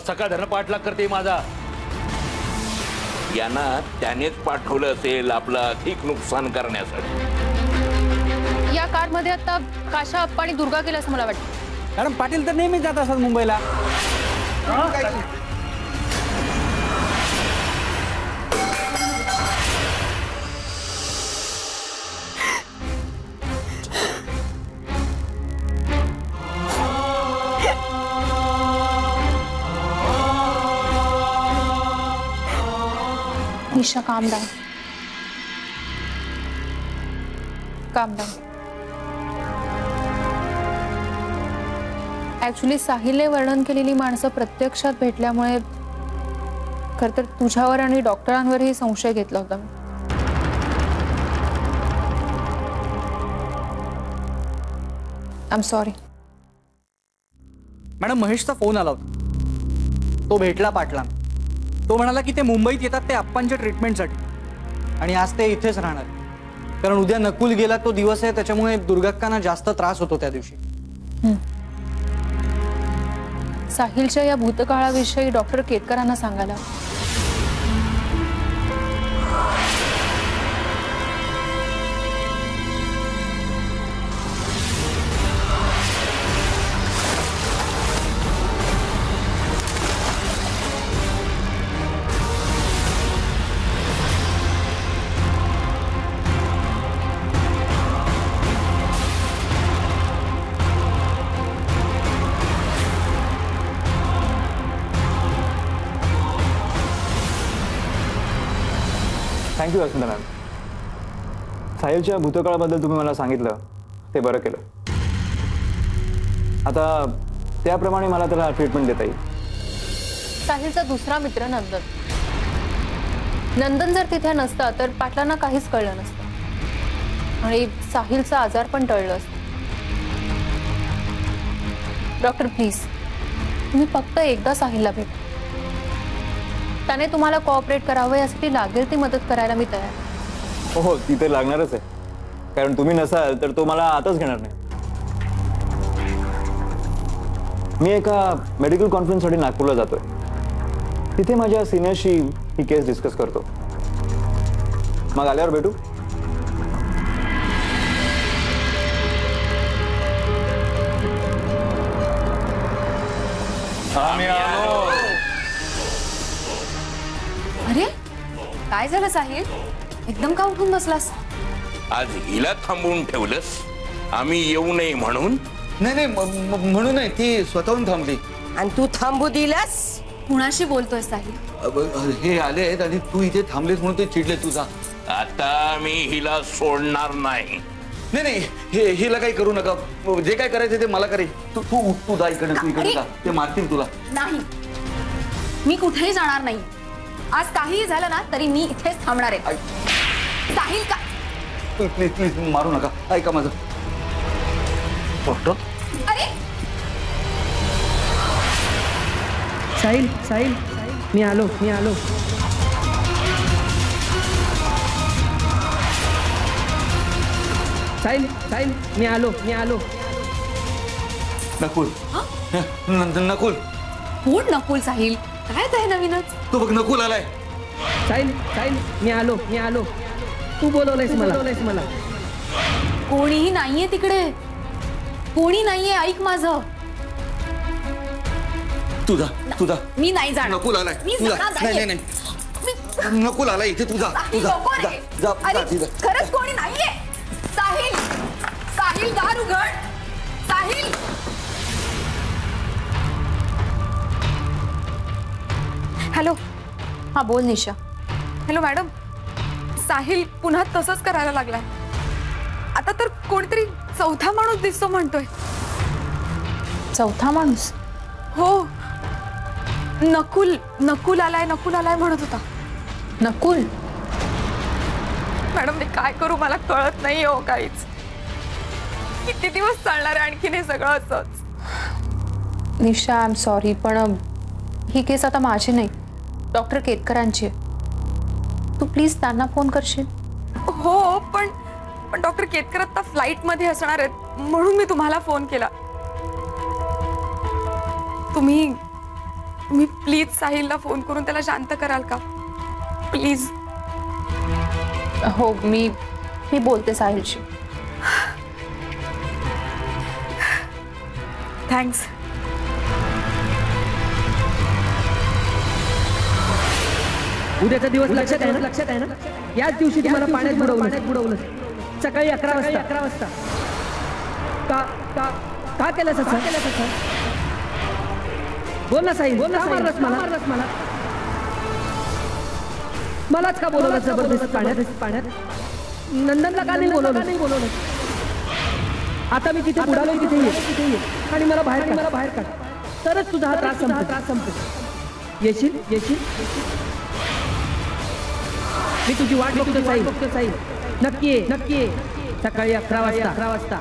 सकाळ धरण पाठलाग करते माझा. यांना त्यानेच पाठवलं असेल आपलं अधिक नुकसान करण्यासाठी. या कारमध्ये आता काशा अप्पा आणि दुर्गा गेला असं मला वाटतं. मॅडम पाटील तर नेहमीच जात असतात मुंबईला. Nisha, calm down. Calm down. Actually साहिलने वर्णन केलेली माणसं प्रत्यक्षात भेटल्यामुळे खरं तर तुझ्यावर आणि डॉक्टरांवरही संशय घेतला होता मी. I am sorry. मॅडम महेशचा फोन आला होता. तो भेटला पाटला. तो म्हणाला की ते मुंबईत येतात ते आप्पांच्या ट्रीटमेंटसाठी आणि आज ते इथेच राहणार, कारण उद्या नकुल गेला तो दिवस आहे, त्याच्यामुळे दुर्गाक्कांना जास्त त्रास होतो त्या दिवशी. साहिलच्या या भूतकाळाविषयी डॉक्टर केतकरांना सांगायला. Thank you Vasanta ma'am. साहिलच्या भूतकाळाबद्दल तुम्ही मला सांगितलं ते बरं केलं. आता त्याप्रमाणे मला त्याला ट्रीटमेंट देता येईल. साहिलचा दुसरा मित्र नंदन. नंदन जर तिथे नसता तर पाटलांना काहीच कळलं नसतं आणि साहिलचा आजार पण टळलं असतं. डॉक्टर प्लीज तुम्ही फक्त एकदा साहिलला भेटा. त्याने तुम्हाला कोऑपरेट करावं यासाठी लागेल ती मदत करायला मी तयार. हो ती तर लागणारच आहे, कारण तुम्ही नसाल तर तो मला आताच घेणार नाही. मी एका मेडिकल कॉन्फरन्ससाठी नागपूरला जातोय. तिथे माझ्या सिनियरशी ही केस डिस्कस करतो. मग आल्यावर भेटू. अरे काय झालं साहिल, एकदम का उठून बसलास? आज हिला थांबवून ठेवलंस आम्ही येऊ नये म्हणून? नाही म्हणून नाही, ती स्वतःहून थांबली. आणि तू थांबू दिलास? कुणाशी बोलतोय साहिल? हे आले आहेत आणि तू इथे थांबलेस म्हणून ते चिडले तुझा. आता मी हिला सोडणार नाही. नाही हिला काही करू नका. जे काय करायचं ते मला करे. तू जा इकडे, तू इकडे जा. ते मारतील तुला. नाही, मी कुठेही जाणार नाही. आज काहीही झालं ना तरी मी इथेच थांबणार आहे. साहिल का? प्लीज मारू नका. ऐका माझं. अरे साहिल साहिल मी आलो. साहिल मी आलो. नकुल. नकुल. कोण नकुल? साहिल काय आहे नवीनच? तू बघ नकुल आलाय. साहिल मी आलो. तू बोलवलंयस मला. कोणीही नाहीये तिकडे, कोणी नाहीये. ऐक माझं. तुझा मी नाही जाणार. नकुल आलाय. नाही नकुल आलाय इथे. तुझा खरंच कोणी नाहीये. साहिल दार उघड. साहिल. हॅलो. हा बोल निशा. हॅलो मॅडम, साहिल पुन्हा तसंच करायला लागलाय. आता तर कोणीतरी चौथा माणूस दिसतो म्हणतोय. चौथा माणूस? हो, नकुल आलाय म्हणत होता. नकुल? मॅडम मी काय करू मला कळत नाही हो काहीच. किती दिवस चालणार आहे आणखीन हे सगळं असंच? निशा आय एम सॉरी, पण ही केस आता माझी नाही, डॉक्टर केतकरांची आहे. तू प्लीज त्यांना फोन करशील? हो, पण डॉक्टर केतकर आता फ्लाइट मध्ये असणार आहेत म्हणून मी तुम्हाला फोन केला. तुम्ही तुम्ही प्लीज साहिलला फोन करून त्याला शांत कराल का? प्लीज. हो, मी बोलते साहिलशी. थँक्स. उद्याचा दिवस लक्षात आहे ना? याच दिवशी तुम्हाला पाण्यात बुडवलं. सकाळी 11 वाजता. का केलं सर? बोल ना साहिल, का मारलंस मला? मलाच का बोलवलं जबरदस्त पाण्यात? नंदनला का नाही बोलवलं? आता मी तिथे बुडालो, तिथे ये आणि मला बाहेर काढ. तरच तुझा हा त्रास संपेल. येशील? मी तुझी वाट बघतो साहिल. नक्की ये. सकाळी 11 वाजता.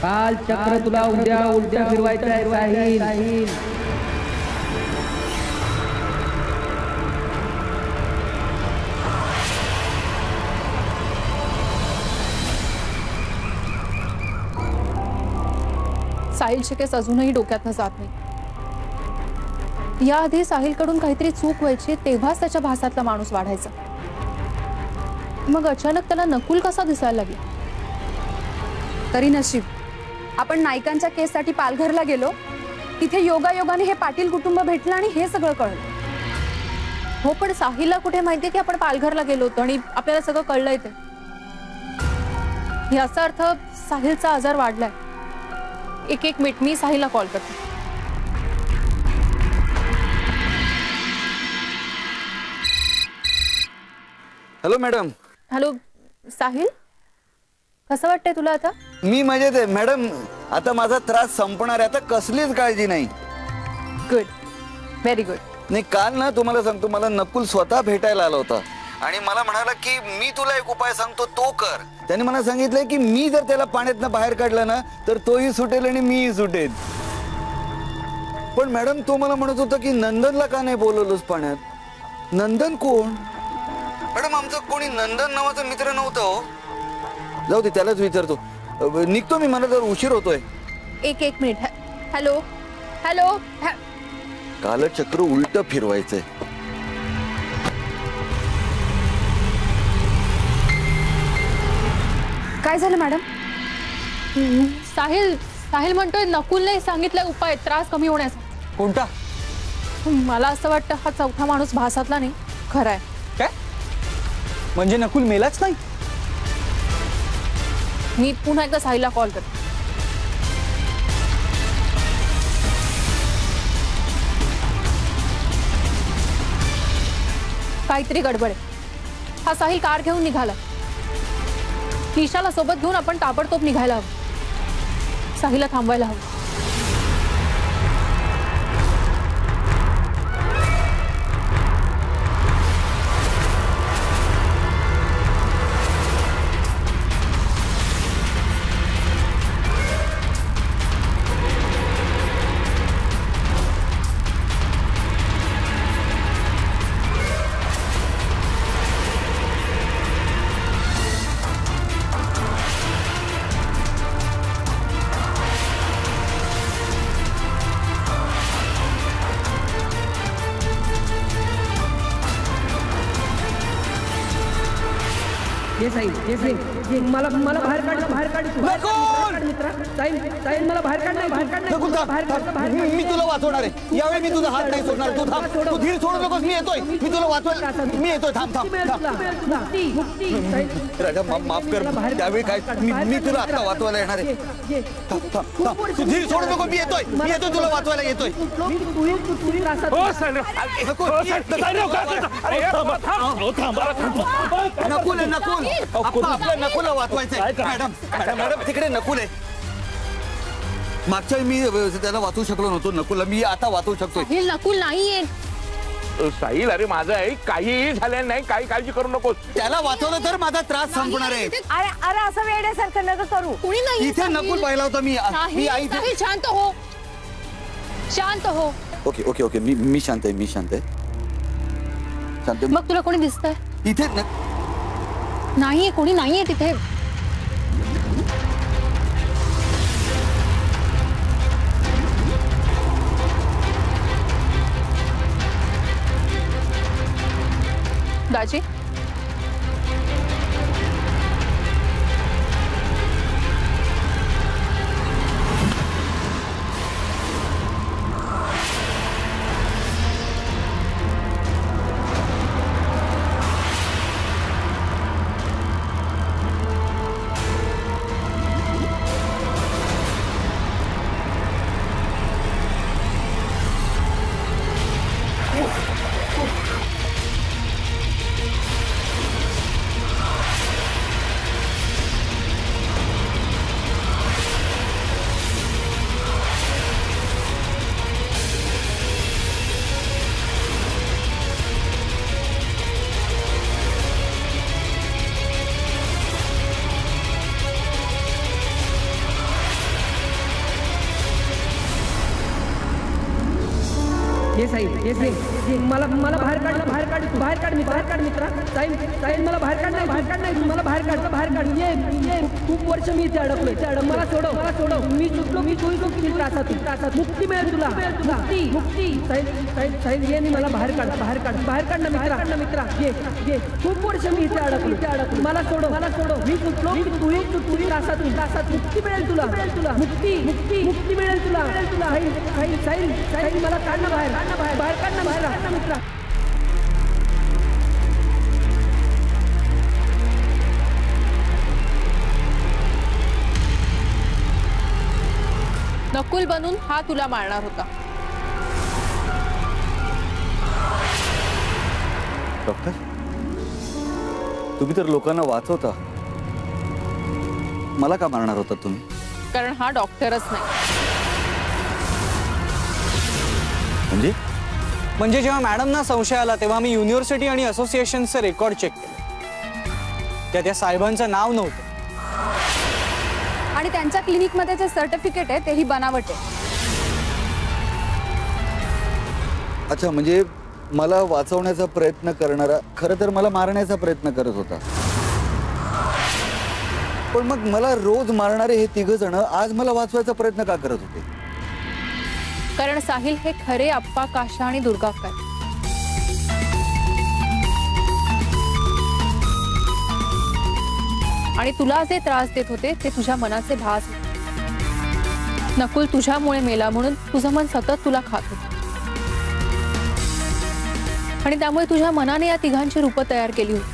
काल चक्र तुला उद्या फिरवायचं आहे साहिल. साहिलची केस अजूनही डोक्यातनं जात नाही. याआधी साहिलकडून काहीतरी चूक व्हायची, तेव्हाच त्याच्या भासातला माणूस वाढायचा. मग अचानक त्याला नकुल कसा दिसायला लागला? तरी नशीब आपण नायकांच्या केससाठी पालघरला गेलो. तिथे योगायोगाने हे पाटील कुटुंब भेटलं आणि हे सगळं कळलं. हो, पण साहिलला कुठे माहिती की आपण पालघरला गेलो होतो आणि आपल्याला सगळं कळलंय ते? याचा अर्थ साहिलचा आजार वाढलाय. एक मिनिट, मी साहिलला कॉल करते. Hello madam. हॅलो साहिल, कसं वाटतंय तुला आता? मी मजेत आहे मॅडम. आता माझा त्रास संपणार आहे. आता कसलीच काळजी नाही. Good, very good. नाही, काल ना तुम्हाला सांगतो, मला नकुल स्वतः भेटायला आला होता आणि मला म्हणाला की मी तुला एक उपाय सांगतो, तो कर. त्याने मला सांगितलंय की मी जर त्याला पाण्यातनं बाहेर काढलं ना तर तोही सुटेल आणि मीही सुटेल. पण मॅडम तो मला म्हणत होता की नंदनला का नाही बोलवलंस पाण्यात? नंदन कोण? मॅडम आमचं कोणी नंदन नावाचा मित्र नव्हता हो. जाऊ दे, त्यालाच विचारतो. निघतो मी, मला जर उशीर होतोय. एक मिनिट. हॅलो. कालचक्र उलट फिरवायचंय. काय झालं मॅडम? साहिल म्हणतोय नकुलने सांगितलाय उपाय त्रास कमी होण्याचा. कोणता? मला असं वाटतं हा चौथा माणूस भासातला नाही, खरा आहे. काय म्हणजे नकुल मेलाच नाही? मी पुन्हा एकदा साहिलला कॉल करते. काहीतरी गडबड आहे. हा साहिल कार घेऊन निघाला. निशाला सोबत घेऊन आपण ताबडतोब निघायला हवं. साहिलला थांबवायला हवं. मला बाहेर काढ मित्रा. साहिल मला बाहेर काढ. मी तुला वाचवणार आहे. यावेळी मी तुझा हात नाही सोडणार. तू थांब, तू धीर सोडू नकोस. मी येतोय, मी तुला वाचवायला. मी येतोय. थांब. राजा माफ कर. त्यावेळी काय मी तुला आता वाचवायला येणार आहे. तू धीर सोडू नको. मी येतोय तुला वाचवायला येतोय. नकुल वाचवायचंय. मॅडम तिकडे नकुल आहे. मागच्या मी त्याला वाचवू शकलो नव्हतो. नकुलला मी आता वाचवू शकतोय. नकुल नाहीये. साहिल, अरे माझं आहे, काहीही झालं नाही, काही काळजी करू नकोस. त्याला वाचवलं तर माझा त्रास संपणार आहे. अरे असं वेड्यासारखं नका करू. कोणी नाही इथे नकुल पाहिला होता मी. शांत हो. ओके मी शांत आहे. शांत. मग तुला कोणी दिसतंय? इथे नाहीये, कोणी नाहीये तिथे. बाबाजी? ये साहिल मला बाहेर काढ मित्रा साहिल मला बाहेर काढ मला बाहेर काढ ये खूप वर्ष मी इथे अडकलोय मला सोडव मी सुटलो किती त्रासात मुक्ती मिळेल तुला मुक्ती साहिल ये मला बाहेर काढ ना मित्रा ये खूप वर्ष मी इथे अडकलो मला सोडव मी सुटलो किती त्रासात मुक्ती मिळेल तुला मुक्ती मिळेल तुला साहिल मला काढ ना बाहेर काढ ना मित्रा. नकुल बनून हा तुला मारणार होता. डॉक्टर, तुम्ही तर लोकांना वाचवता, मला का मारणार होता तुम्ही? कारण हा डॉक्टरच नाही. म्हणजे जेव्हा मॅडमना संशय आला तेव्हा मी युनिव्हर्सिटी आणि असोसिएशनचे रेकॉर्ड चेक केले. त्या साहेबांचं नाव नव्हतं आणि त्यांच्या क्लिनिकमध्ये जे सर्टिफिकेट आहे तेही बनावट आहे. अच्छा, म्हणजे मला वाचवण्याचा प्रयत्न करणारा खरं तर मला मारण्याचा प्रयत्न करत होता. पण मग मला रोज मारणारे हे तिघ जण आज मला वाचवायचा प्रयत्न का करत होते? कारण साहिल हे खरे अप्पा, काशा आणि दुर्गा काय. आणि तुला जे त्रास देत होते ते तुझ्या मनाचे भास होते. नकुल तुझ्यामुळे मेला म्हणून तुझं मन सतत तुला खात होतं आणि त्यामुळे तुझ्या मनाने या तिघांची रूपं तयार केली होती.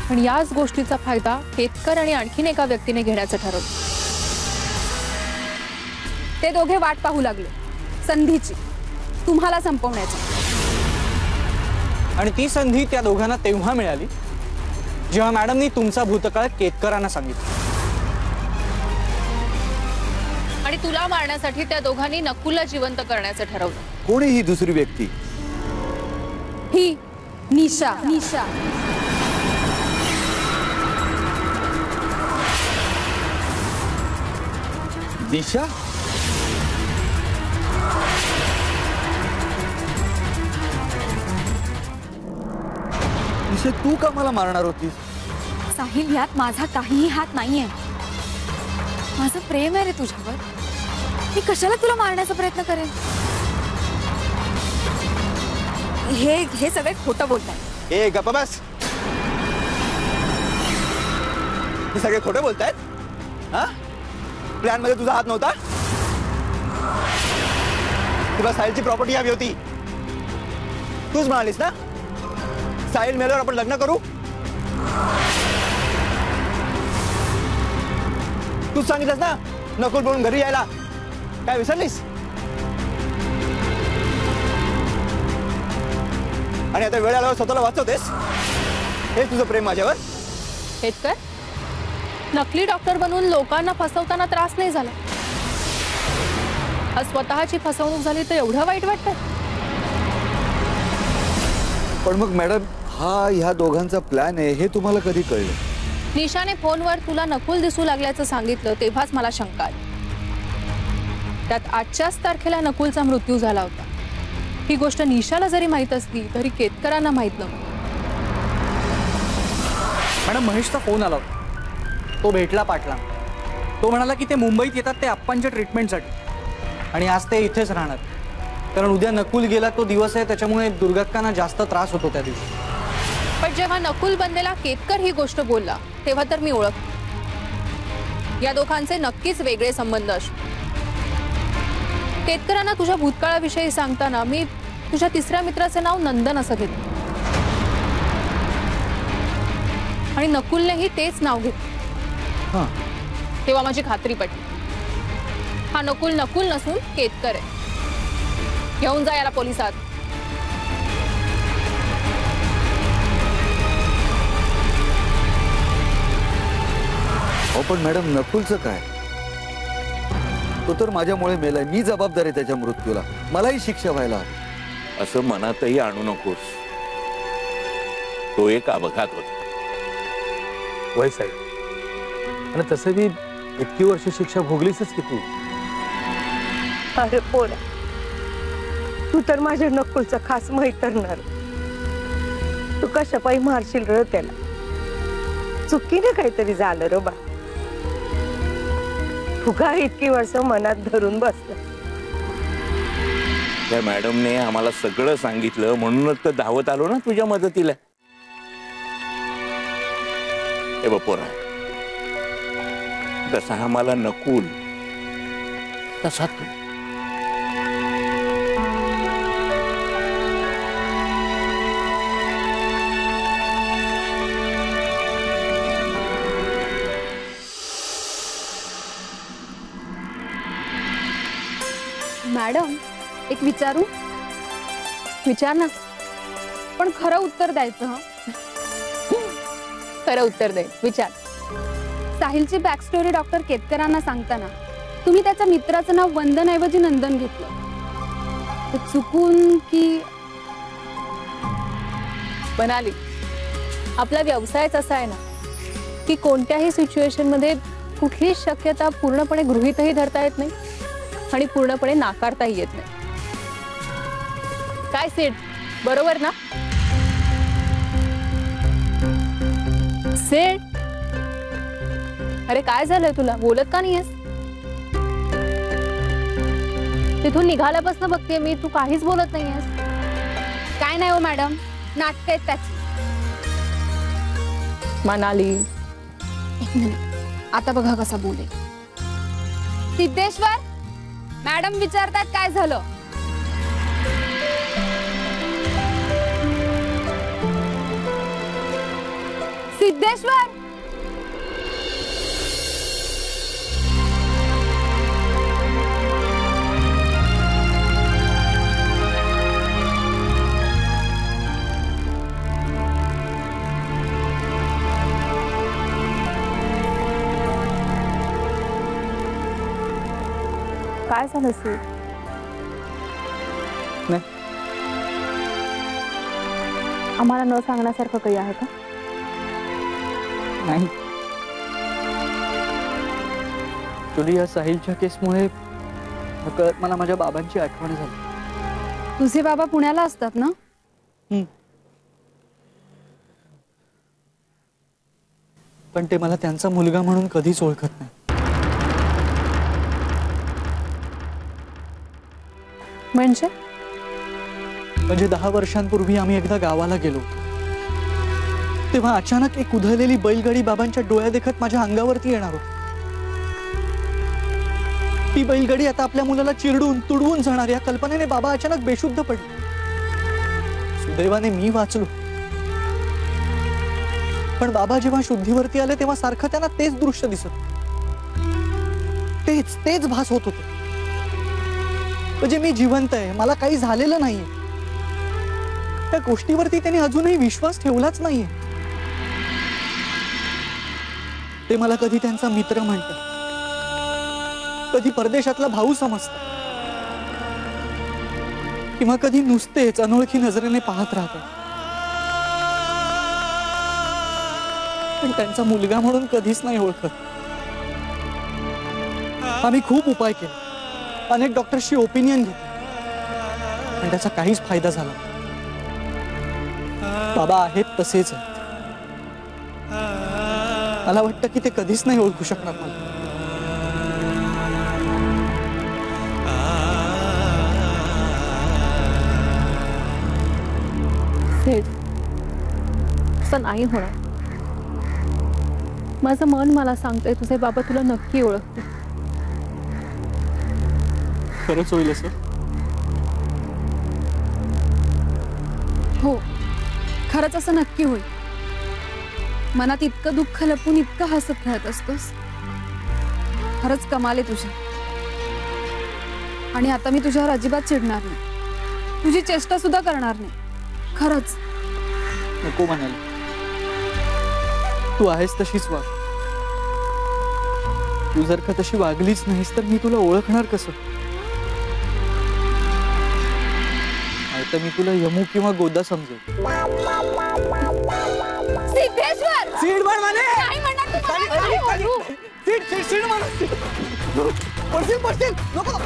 पण याच गोष्टीचा फायदा केतकर आणि आणखीन एका व्यक्तीने घेण्याचं ठरवलं. ते दोघे वाट पाहू लागले संधीची, तुम्हाला संपवण्याची. आणि ती संधी त्या दोघांना तेव्हा मिळाली जेव्हा मॅडमनी तुमचा भूतकाळ केतकरांना सांगितलं. आणि तुला मारण्यासाठी त्या दोघांनी नकुलला जिवंत करण्याचं ठरवलं. कोणी ही दुसरी व्यक्ती? ही निशा. दिशा? दिशा, तू का मला मारणार होतीस? साहिल, यात माझा काहीही हात नाहीये. माझं प्रेम आहे रे तुझ्यावर. मी कशाला तुला मारण्याचा प्रयत्न करेन? हे सगळे खोटं बोलतायत. ए गप्पा बस. हे सगळे खोटं बोलतायत. हा, प्लॅन मध्ये तुझा हात नव्हता. तुला साहिलची प्रॉपर्टी हवी होती. तूच म्हणालीस ना साहिल मेल्यावर आपण लग्न करू. तूच सांगितलंस ना नकुल बोलून घरी यायला. काय विसरलीस? आणि आता वेळ आल्यावर स्वतःला वाचवतेस. हे तुझं प्रेम माझ्यावर? केतकर, नकली डॉक्टर बनून लोकांना फसवताना त्रास नाही झाला. आज स्वतःची फसवणूक झाली तर एवढं वाईट वाटतं? पण मग मॅडम, हा ह्या दोघांचा प्लॅन आहे हे तुम्हाला कधी कळलं? निशाने फोनवर तुला नकुल दिसू लागल्याचं सांगितलं तेव्हाच मला शंका आली. त्यात आजच्याच तारखेला नकुलचा मृत्यू झाला होता. ही गोष्ट निशाला जरी माहित असली तरी केतकरांना माहित नव्हतं. मॅडम, महेशचा फोन आला होता. तो भेटला पाटला. तो म्हणाला की ते मुंबईत येतात ते अप्पांच्या ट्रीटमेंटसाठी आणि आज ते इथेच राहणार. कारण उद्या नकुल गेला तो दिवस आहे, त्याच्यामुळे दुर्गाक्कांना जास्त त्रास होतो त्या दिवशी. पण जेव्हा नकुल बनलेला केतकर ही गोष्ट बोलला तेव्हा तर मी ओळख, या दोघांचे नक्कीच वेगळे संबंध असतात. केतकरांना तुझ्या भूतकाळाविषयी सांगताना मी तुझ्या तिसऱ्या मित्राचे नाव नंदन असं घेतलं आणि नकुलनेही तेच नाव घेतलं. तेव्हा माझी खात्री पटली, हा नकुल नसून केतकर आहे. घेऊन जा याला पोलिसात. हो पण मॅडम, नकुलचं काय? तो तर माझ्यामुळे मेलाय, मी जबाबदार आहे त्याच्या मृत्यूला, मलाही शिक्षा व्हायला. असं मनातही आणू नकोस. तो एक अपघात होता. वय साहेब, आणि तसं बी इतकी वर्ष शिक्षा भोगलीसच की तू. अरे पोरा, तू तर माझ्या नकुलचा खास मैत्रीणार. तू कशा पायी मारशील र त्याला? चुकीने काहीतरी झालं रे बा. फुगा इतकी वर्ष मनात धरून बसला. त्या मॅडमने आम्हाला सगळं सांगितलं म्हणूनच तर धावत आलो ना तुझ्या मदतीला. हे बपोरा, जसा हा मला नकुल तसा तू. मॅडम, एक विचारू? विचार ना. पण खरं उत्तर द्यायचं. हं? खरं उत्तर दे, विचार. साहिलची बॅक स्टोरी डॉक्टर केतकरांना सांगताना तुम्ही त्याच्या मित्राचं नाव वंदनऐवजी नंदन घेतलं. ते चुकून की? बनाली, आपला व्यवसायच असा आहे ना की कोणत्याही सिच्युएशन मध्ये कुठलीही शक्यता पूर्णपणे गृहीतही धरता येत नाही आणि पूर्णपणे नाकारताही येत नाही. काय सेठ, बरोबर ना? सेठ, अरे काय झालंय तुला? बोलत का नाहीयेस? तिथून निघाल्यापासून बघते मी, तू काहीच बोलत नाहीयेस. काय नाही हो मॅडम, नाटक आहेत त्याची. मनाली, एक मिनिट, आता बघा कसा बोले. सिद्धेश्वर, मॅडम विचारतात काय झालं. सिद्धेश्वर, काय झालं सेठ? नाही, आम्हाला न सांगण्यासारखं काही आहे का? नाही. ऍक्च्युली या साहिलच्या केसमुळे नकळत मला माझ्या बाबांची आठवण झाली. तुझे बाबा पुण्याला असतात ना? पण ते मला त्यांचा मुलगा म्हणून कधीच ओळखत नाही. म्हणजे 10 वर्षांपूर्वी आम्ही एकदा गावाला गेलो, तेव्हा अचानक एक उधळलेली बैलगाडी बाबांच्या डोळ्या देखत माझ्या अंगावरती येणार होती. ती बैलगाडी आता आपल्या मुलाला चिरडून तुडवून जाणार या कल्पनेने बाबा अचानक बेशुद्ध पडले. सुदैवाने मी वाचलो. पण बाबा जेव्हा शुद्धीवरती आले तेव्हा सारखं त्यांना तेच दृश्य दिसत, तेच भास होत होते. म्हणजे मी जिवंत आहे, मला काही झालेलं नाहीये. त्या गोष्टीवरती त्यांनी अजूनही विश्वास ठेवलाच नाहीये. ते मला कधी त्यांचा मित्र म्हणतात, कधी परदेशातला भाऊ समजतात, किंवा कधी नुसतेच अनोळखी नजरेने पाहत राहतात. पण त्यांचा मुलगा म्हणून कधीच नाही ओळखत. आम्ही खूप उपाय केले, अनेक डॉक्टरशी ओपिनियन घेतली, पण त्याचा काहीच फायदा झाला. बाबा आहेत तसेच आहेत. मला वाटतं की ते कधीच नाही ओळखू शकणार मला. सेठ, तसं नाही होणार. माझं मन मला सांगतंय तुझे बाबा तुला नक्की ओळखते. खरंच होईल असं? हो, खरंच असं नक्की होईल. मनात इतकं दुःख लपून इतकं हसत खेळत असतोस. खरंच कमाल आहे तुझी. आणि आता मी तुझ्यावर अजिबात चिडणार नाही, तुझी चेष्टा सुद्धा करणार नाही. खरंच नको म्हणाले. तू आहेस तशीच वाग. तू जर का तशी वागलीच नाहीस तर मी तुला ओळखणार कसं? नाहीतर मी तुला यमू किंवा गोदा समजेल. सिद्धेश्वर सीड मार माने. काय म्हणणार तू मला? काय बोलू? सीड सीड सीड मार. पडशील पडशील नको.